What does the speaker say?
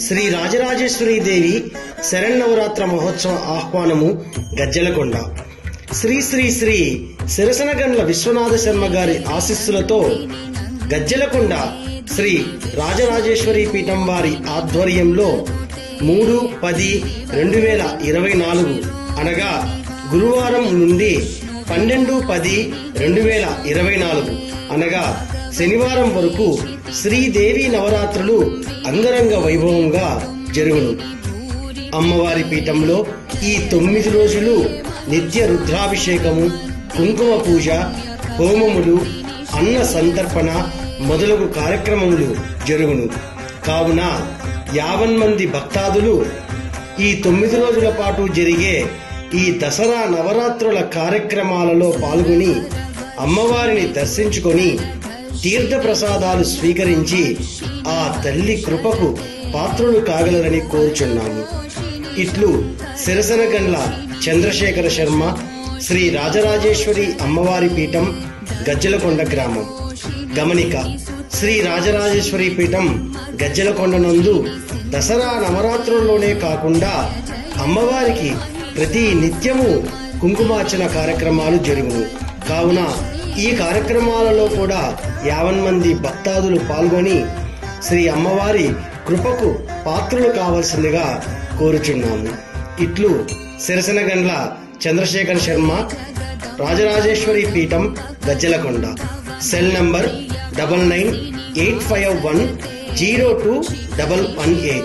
శ్రీ రాజరాజేశ్వరి దేవి శరన్నవరాత్ర మహోత్సవ ఆహ్వానము గజ్జలకొండ. శ్రీ శ్రీ శ్రీ సిరసనగండ్ల విశ్వనాథ శర్మ గారి ఆశీస్సులతో గజ్జలకొండ శ్రీ రాజరాజేశ్వరి పీఠం వారి ఆధ్వర్యంలో 3-10-2024 అనగా గురువారం నుండి 12-10-2024 అనగా శనివారం వరకు శ్రీదేవి నవరాత్రులు అంగరంగ వైభవంగా జరుగును. అమ్మవారి పీఠంలో ఈ 9 రోజులు నిత్య రుద్రాభిషేకము, కుంకుమ పూజ, హోమములు, అన్న సంతర్పణ మొదలగు కార్యక్రమములు జరుగును. కావున 50 మంది భక్తాదులు ఈ 9 రోజుల పాటు జరిగే ఈ దసరా నవరాత్రుల కార్యక్రమాలలో పాల్గొని అమ్మవారిని దర్శించుకొని తీర్థ ప్రసాదాలు స్వీకరించి ఆ తల్లి కృపకు పాత్రులు కాగలరని కోరుచున్నాము. ఇట్లు సిరసనగండ్ల చంద్రశేఖర శర్మ, శ్రీ రాజరాజేశ్వరి అమ్మవారి పీఠం, గజ్జలకొండ గ్రామం. గమనిక: శ్రీ రాజరాజేశ్వరి పీఠం గజ్జలకొండ నందు దసరా నవరాత్రుల్లోనే కాకుండా అమ్మవారికి ప్రతి నిత్యము కుంకుమార్చన కార్యక్రమాలు జరుగును. కావున ఈ కార్యక్రమాలలో కూడా 50 మంది భక్తాదులు పాల్గొని శ్రీ అమ్మవారి కృపకు పాత్రులు కావలసిందిగా కోరుచున్నాము. ఇట్లు సిరసనగండ్ల చంద్రశేఖర శర్మ, రాజరాజేశ్వరి పీఠం, గజ్జలకొండ. Cell number 9985102118.